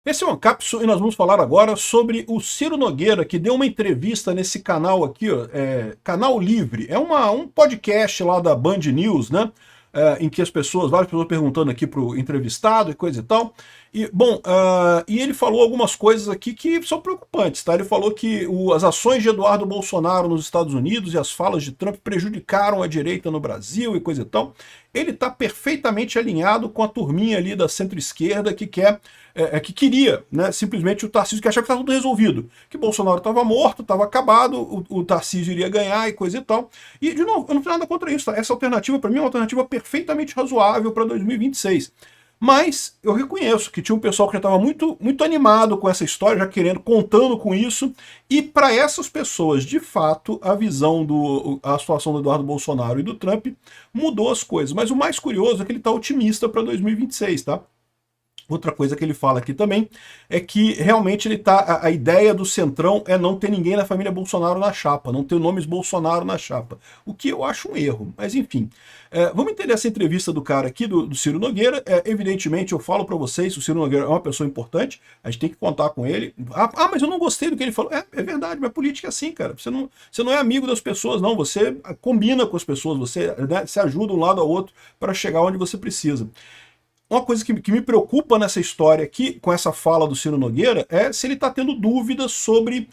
Esse é uma cápsula e nós vamos falar agora sobre o Ciro Nogueira, que deu uma entrevista nesse canal aqui, ó, Canal Livre. É um podcast lá da Band News, né? Em que várias pessoas perguntando aqui para o entrevistado e coisa e tal. E, bom, e ele falou algumas coisas aqui que são preocupantes, tá? Ele falou que as ações de Eduardo Bolsonaro nos Estados Unidos e as falas de Trump prejudicaram a direita no Brasil e coisa e tal. Ele está perfeitamente alinhado com a turminha ali da centro-esquerda que que queria, né, simplesmente o Tarcísio, que achava que estava tudo resolvido, que Bolsonaro estava morto, estava acabado, o Tarcísio iria ganhar e coisa e tal. E, de novo, eu não tenho nada contra isso, tá? Essa alternativa, para mim, é uma alternativa perfeitamente razoável para 2026. Mas eu reconheço que tinha um pessoal que já estava muito animado com essa história, já contando com isso, e para essas pessoas, de fato, a situação do Eduardo Bolsonaro e do Trump mudou as coisas. Mas o mais curioso é que ele está otimista para 2026, tá? Outra coisa que ele fala aqui também é que realmente a ideia do Centrão é não ter ninguém da família Bolsonaro na chapa, não ter nomes Bolsonaro na chapa, o que eu acho um erro, mas enfim. Vamos entender essa entrevista do cara aqui, do Ciro Nogueira. Evidentemente, eu falo para vocês, o Ciro Nogueira é uma pessoa importante, a gente tem que contar com ele. Mas eu não gostei do que ele falou. É verdade, mas política é assim, cara. Você não é amigo das pessoas, não, você combina com as pessoas, você, né, se ajuda um lado ao outro para chegar onde você precisa. Uma coisa que me preocupa nessa história aqui, com essa fala do Ciro Nogueira, é se ele está tendo dúvidas sobre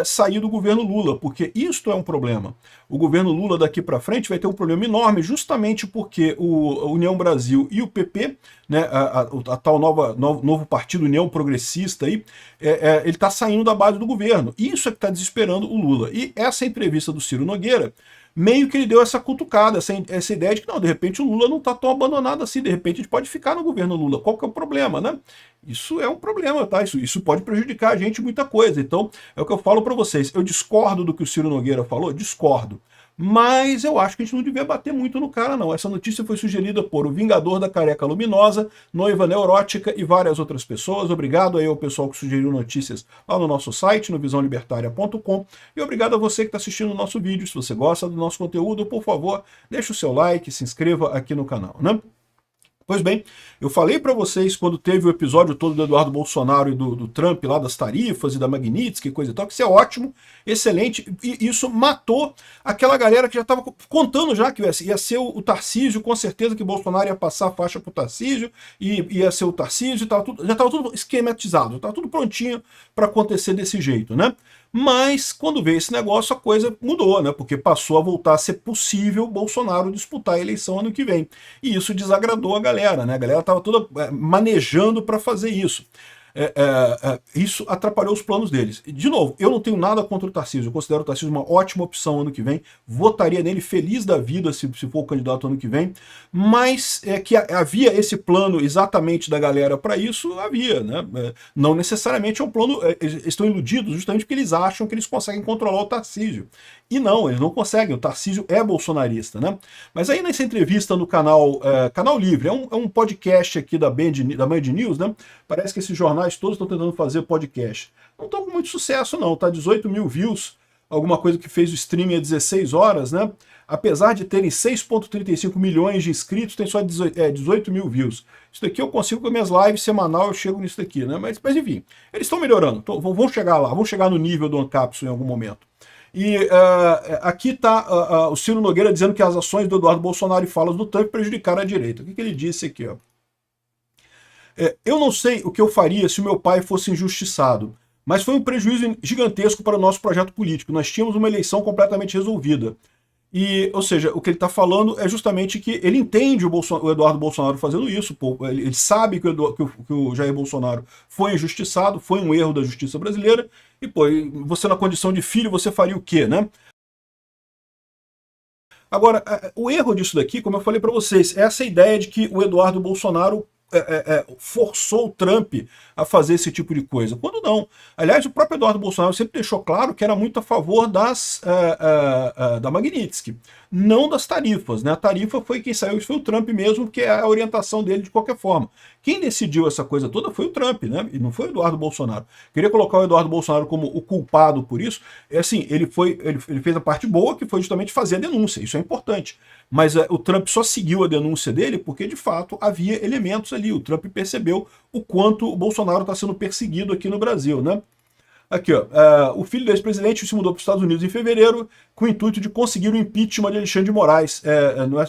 sair do governo Lula, porque isto é um problema. O governo Lula daqui para frente vai ter um problema enorme, justamente porque a União Brasil e o PP, né, a tal novo partido União Progressista aí, ele está saindo da base do governo. Isso é que está desesperando o Lula. E essa entrevista do Ciro Nogueira meio que ele deu essa cutucada, essa ideia de que, não, de repente o Lula não está tão abandonado assim, de repente a gente pode ficar no governo Lula. Qual que é o problema, né? Isso é um problema, tá? Isso pode prejudicar a gente muita coisa. Então, é o que eu falo para vocês. Eu discordo do que o Ciro Nogueira falou? Discordo. Mas eu acho que a gente não devia bater muito no cara, não. Essa notícia foi sugerida por o Vingador da Careca Luminosa, Noiva Neurótica e várias outras pessoas. Obrigado aí ao pessoal que sugeriu notícias lá no nosso site, no visãolibertaria.com. E obrigado a você que está assistindo o nosso vídeo. Se você gosta do nosso conteúdo, por favor, deixe o seu like, se inscreva aqui no canal, né? Pois bem, eu falei para vocês quando teve o episódio todo do Eduardo Bolsonaro e do Trump lá das tarifas e da Magnitsky e coisa e tal, que isso é ótimo, excelente, e isso matou aquela galera que já estava contando já que ia ser o Tarcísio, com certeza que Bolsonaro ia passar a faixa para o Tarcísio, e ia ser o Tarcísio, já estava tudo esquematizado, já estava tudo prontinho para acontecer desse jeito, né? Mas, quando veio esse negócio, a coisa mudou, né? Porque passou a voltar a ser possível Bolsonaro disputar a eleição ano que vem. E isso desagradou a galera, né? A galera estava toda manejando para fazer isso. Isso atrapalhou os planos deles. De novo, eu não tenho nada contra o Tarcísio, eu considero o Tarcísio uma ótima opção ano que vem, votaria nele feliz da vida se for o candidato ano que vem, mas que havia esse plano exatamente da galera para isso, havia, né? Não necessariamente é um plano, eles estão iludidos justamente porque eles acham que eles conseguem controlar o Tarcísio. E não, eles não conseguem, o Tarcísio é bolsonarista, né? Mas aí nessa entrevista no Canal Livre, é um podcast aqui da Band News, né? Parece que esses jornais todos estão tentando fazer podcast. Não estão com muito sucesso não, tá? 18 mil views, alguma coisa que fez o streaming há 16 horas, né? Apesar de terem 6,35 milhões de inscritos, tem só 18 mil views. Isso daqui eu consigo com minhas lives semanal, eu chego nisso daqui, né? Mas enfim, eles estão melhorando, vão chegar lá, vão chegar no nível do Ancapsu em algum momento. E aqui está o Ciro Nogueira dizendo que as ações do Eduardo Bolsonaro e falas do Trump prejudicaram a direita. O que ele disse aqui? Ó? Eu não sei o que eu faria se o meu pai fosse injustiçado, mas foi um prejuízo gigantesco para o nosso projeto político. Nós tínhamos uma eleição completamente resolvida. Ou seja, o que ele está falando é justamente que ele entende o Eduardo Bolsonaro fazendo isso, ele sabe que o Jair Bolsonaro foi injustiçado, foi um erro da justiça brasileira, e você na condição de filho, você faria o quê, né? Agora, o erro disso daqui, como eu falei para vocês, é essa ideia de que o Eduardo Bolsonaro forçou o Trump a fazer esse tipo de coisa, quando não. Aliás, o próprio Eduardo Bolsonaro sempre deixou claro que era muito a favor da Magnitsky. não das tarifas, né? A tarifa foi quem saiu, isso foi o Trump mesmo, que é a orientação dele de qualquer forma. Quem decidiu essa coisa toda foi o Trump, né? E não foi o Eduardo Bolsonaro. Queria colocar o Eduardo Bolsonaro como o culpado por isso. É assim, ele fez a parte boa, que foi justamente fazer a denúncia, isso é importante. Mas o Trump só seguiu a denúncia dele porque, de fato, havia elementos ali. O Trump percebeu o quanto o Bolsonaro está sendo perseguido aqui no Brasil, né? Aqui, ó, o filho do ex-presidente se mudou para os Estados Unidos em fevereiro com o intuito de conseguir o impeachment de Alexandre de Moraes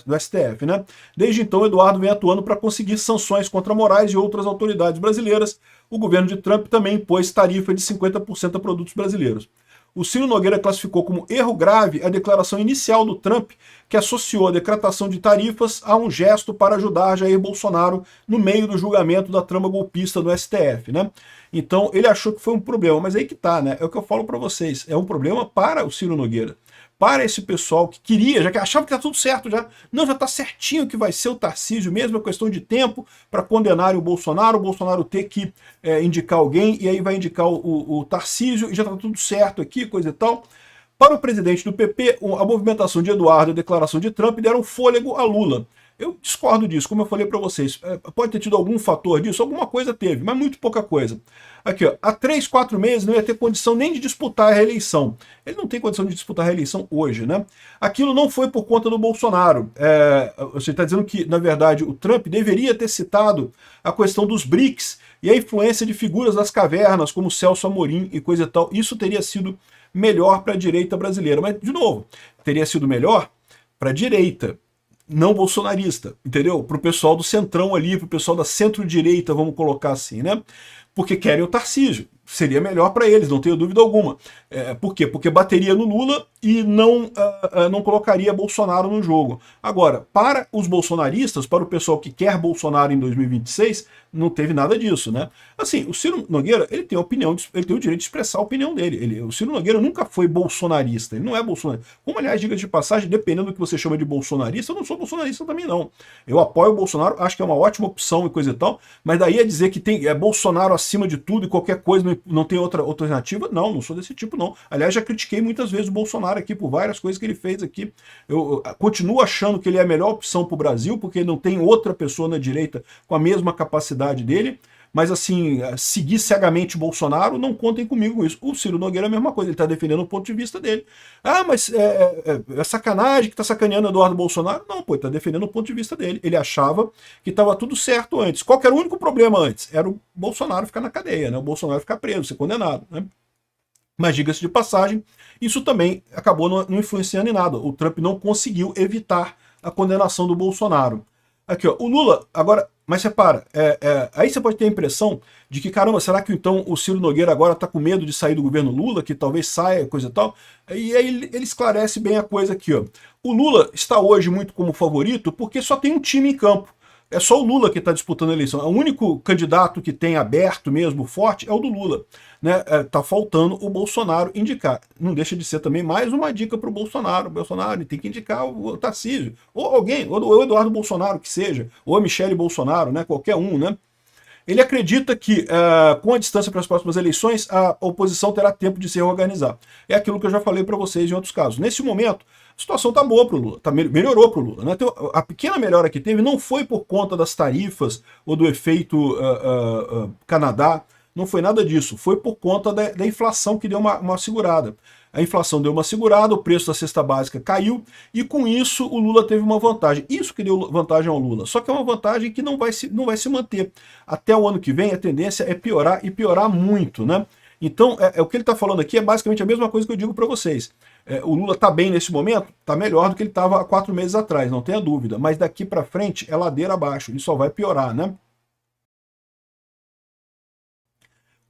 no STF, né? Desde então, Eduardo vem atuando para conseguir sanções contra Moraes e outras autoridades brasileiras. O governo de Trump também impôs tarifa de 50% a produtos brasileiros. O Ciro Nogueira classificou como erro grave a declaração inicial do Trump, que associou a decretação de tarifas a um gesto para ajudar Jair Bolsonaro no meio do julgamento da trama golpista do STF, né? Então ele achou que foi um problema, mas aí que tá, né? É o que eu falo para vocês, é um problema para o Ciro Nogueira. Para esse pessoal que queria, já que achava que tá tudo certo já, não, já tá certinho que vai ser o Tarcísio mesmo, é questão de tempo para condenarem o Bolsonaro ter que indicar alguém, e aí vai indicar o Tarcísio, e já tá tudo certo aqui, coisa e tal. Para o presidente do PP, a movimentação de Eduardo e a declaração de Trump deram fôlego a Lula. Eu discordo disso, como eu falei para vocês. Pode ter tido algum fator disso, alguma coisa teve, mas muito pouca coisa. Aqui, ó, há 3, 4 meses não ia ter condição nem de disputar a reeleição. Ele não tem condição de disputar a reeleição hoje, né? Aquilo não foi por conta do Bolsonaro. Você está dizendo que, na verdade, o Trump deveria ter citado a questão dos BRICS e a influência de figuras das cavernas, como Celso Amorim e coisa e tal. Isso teria sido melhor para a direita brasileira. Mas, de novo, teria sido melhor para a direita, não bolsonarista, entendeu? Para o pessoal do centrão ali, para o pessoal da centro-direita, vamos colocar assim, né? Porque querem o Tarcísio. Seria melhor para eles, não tenho dúvida alguma. Por quê? Porque bateria no Lula e não colocaria Bolsonaro no jogo. Agora, para os bolsonaristas, para o pessoal que quer Bolsonaro em 2026, não teve nada disso, né? Assim, o Ciro Nogueira, ele tem a opinião, ele tem o direito de expressar a opinião dele. O Ciro Nogueira nunca foi bolsonarista, ele não é bolsonarista. Como, aliás, diga de passagem, dependendo do que você chama de bolsonarista, eu não sou bolsonarista também, não. Eu apoio o Bolsonaro, acho que é uma ótima opção e coisa e tal, mas daí é dizer que é Bolsonaro acima de tudo e qualquer coisa não tem outra alternativa? Não sou desse tipo, não. Aliás, já critiquei muitas vezes o Bolsonaro aqui por várias coisas que ele fez aqui. Eu continuo achando que ele é a melhor opção para o Brasil, porque não tem outra pessoa na direita com a mesma capacidade dele. Mas, assim, seguir cegamente o Bolsonaro, não contem comigo com isso. O Ciro Nogueira é a mesma coisa, ele está defendendo o ponto de vista dele. Ah, mas é sacanagem que está sacaneando Eduardo Bolsonaro? Não, pô, ele está defendendo o ponto de vista dele. Ele achava que estava tudo certo antes. Qual que era o único problema antes? Era o Bolsonaro ficar na cadeia, né? O Bolsonaro ficar preso, ser condenado, né? Mas, diga-se de passagem, isso também acabou não influenciando em nada. O Trump não conseguiu evitar a condenação do Bolsonaro. Aqui, ó, o Lula, agora, mas repara, aí você pode ter a impressão de que, caramba, será que então o Ciro Nogueira agora está com medo de sair do governo Lula, que talvez saia, coisa e tal? E aí ele esclarece bem a coisa aqui, ó. O Lula está hoje muito como favorito porque só tem um time em campo. É só o Lula que está disputando a eleição. O único candidato que tem aberto mesmo, forte, é o do Lula. Né? Tá faltando o Bolsonaro indicar. Não deixa de ser também mais uma dica para o Bolsonaro. O Bolsonaro tem que indicar o Tarcísio. Ou alguém, ou o Eduardo Bolsonaro que seja, ou a Michele Bolsonaro, né? Qualquer um, né? Ele acredita que, com a distância para as próximas eleições, a oposição terá tempo de se reorganizar. É aquilo que eu já falei para vocês em outros casos. Nesse momento, a situação está boa para o Lula, melhorou para o Lula. Né? Então, a pequena melhora que teve não foi por conta das tarifas ou do efeito Canadá, não foi nada disso. Foi por conta da inflação que deu uma segurada. A inflação deu uma segurada, o preço da cesta básica caiu, e com isso o Lula teve uma vantagem. Isso que deu vantagem ao Lula. Só que é uma vantagem que não vai se manter. Até o ano que vem, a tendência é piorar, e piorar muito, né? Então, o que ele está falando aqui é basicamente a mesma coisa que eu digo para vocês. O Lula está bem nesse momento? Está melhor do que ele estava há 4 meses atrás, não tenha dúvida. Mas daqui para frente é ladeira abaixo, e só vai piorar, né?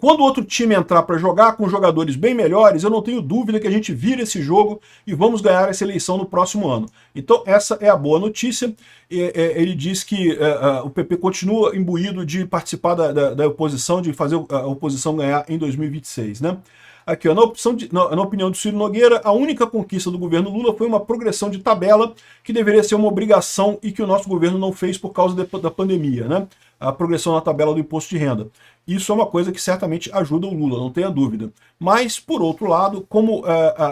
Quando o outro time entrar para jogar com jogadores bem melhores, eu não tenho dúvida que a gente vira esse jogo e vamos ganhar essa eleição no próximo ano. Então essa é a boa notícia. Ele diz que o PP continua imbuído de participar da oposição, de fazer a oposição ganhar em 2026, né? Aqui, ó, na opinião do Ciro Nogueira, a única conquista do governo Lula foi uma progressão de tabela que deveria ser uma obrigação e que o nosso governo não fez por causa da pandemia, né? a progressão na tabela do imposto de renda. Isso é uma coisa que certamente ajuda o Lula, não tenha dúvida. Mas, por outro lado, como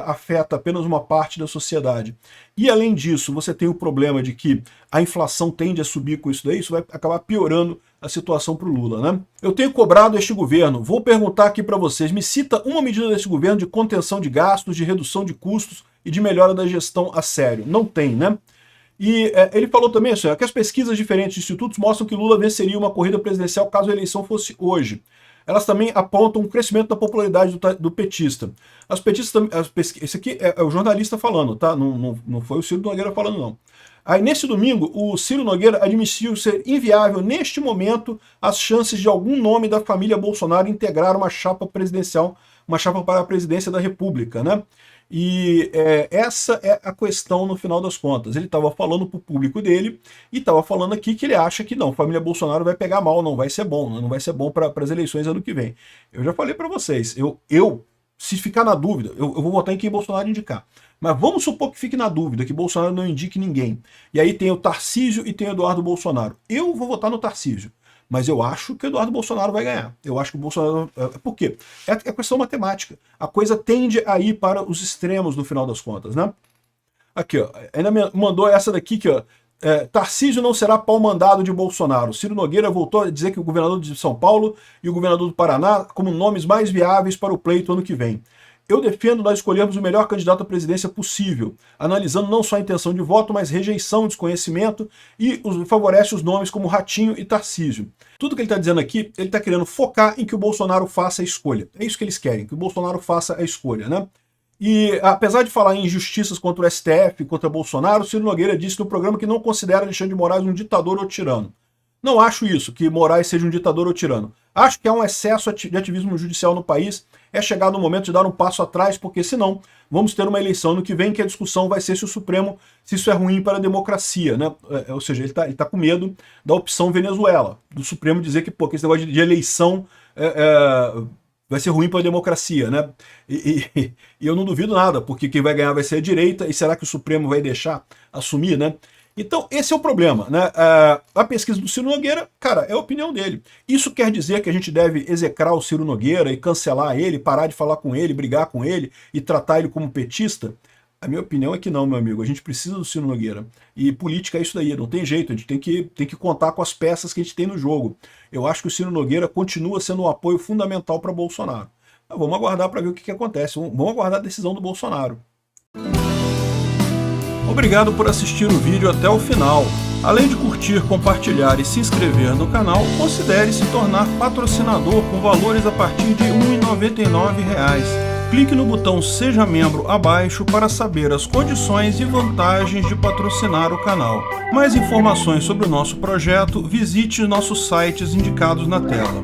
afeta apenas uma parte da sociedade, e além disso, você tem o problema de que a inflação tende a subir com isso daí, isso vai acabar piorando a situação para o Lula, né? Eu tenho cobrado este governo, vou perguntar aqui para vocês, me cita uma medida desse governo de contenção de gastos, de redução de custos e de melhora da gestão a sério. Não tem, né? E ele falou também assim, que as pesquisas de diferentes institutos mostram que Lula venceria uma corrida presidencial caso a eleição fosse hoje. Elas também apontam um crescimento da popularidade do petista. As petistas, esse aqui é o jornalista falando, tá? Não foi o Ciro Nogueira falando, não. Aí, nesse domingo, o Ciro Nogueira admitiu ser inviável, neste momento, as chances de algum nome da família Bolsonaro integrar uma chapa presidencial, uma chapa para a presidência da República, né? E essa é a questão no final das contas. Ele estava falando para o público dele e estava falando aqui que ele acha que não, a família Bolsonaro vai pegar mal, não vai ser bom, não vai ser bom para as eleições ano que vem. Eu já falei para vocês, se ficar na dúvida, eu vou votar em quem Bolsonaro indicar. Mas vamos supor que fique na dúvida, que Bolsonaro não indique ninguém. E aí tem o Tarcísio e tem o Eduardo Bolsonaro. Eu vou votar no Tarcísio. Mas eu acho que o Eduardo Bolsonaro vai ganhar. Eu acho que o Bolsonaro... Por quê? É questão matemática. A coisa tende a ir para os extremos no final das contas, né? Aqui, ó. Ainda me mandou essa daqui, que ó. Tarcísio não será pau-mandado de Bolsonaro. Ciro Nogueira voltou a dizer que o governador de São Paulo e o governador do Paraná como nomes mais viáveis para o pleito ano que vem. Eu defendo nós escolhermos o melhor candidato à presidência possível, analisando não só a intenção de voto, mas rejeição, desconhecimento, e favorece os nomes como Ratinho e Tarcísio. Tudo que ele está dizendo aqui, ele está querendo focar em que o Bolsonaro faça a escolha. É isso que eles querem, que o Bolsonaro faça a escolha, né? E apesar de falar em injustiças contra o STF, contra Bolsonaro, Ciro Nogueira disse no programa que não considera Alexandre de Moraes um ditador ou tirano. Não acho isso, que Moraes seja um ditador ou tirano. Acho que há um excesso de ativismo judicial no país. É chegado o momento de dar um passo atrás, porque senão vamos ter uma eleição no que vem que a discussão vai ser se o Supremo, se isso é ruim para a democracia, né? Ou seja, ele tá com medo da opção Venezuela, do Supremo dizer que, pô, que esse negócio de eleição vai ser ruim para a democracia, né? E eu não duvido nada, porque quem vai ganhar vai ser a direita, e será que o Supremo vai deixar assumir, né? Então, esse é o problema, né? A pesquisa do Ciro Nogueira, cara, é a opinião dele. Isso quer dizer que a gente deve execrar o Ciro Nogueira e cancelar ele, parar de falar com ele, brigar com ele e tratar ele como petista? A minha opinião é que não, meu amigo. A gente precisa do Ciro Nogueira. E política é isso daí, não tem jeito. A gente tem que contar com as peças que a gente tem no jogo. Eu acho que o Ciro Nogueira continua sendo um apoio fundamental para Bolsonaro. Mas vamos aguardar para ver o que acontece. Vamos aguardar a decisão do Bolsonaro. Obrigado por assistir o vídeo até o final. Além de curtir, compartilhar e se inscrever no canal, considere se tornar patrocinador com valores a partir de R$ 1,99. Clique no botão Seja Membro abaixo para saber as condições e vantagens de patrocinar o canal. Mais informações sobre o nosso projeto, visite nossos sites indicados na tela.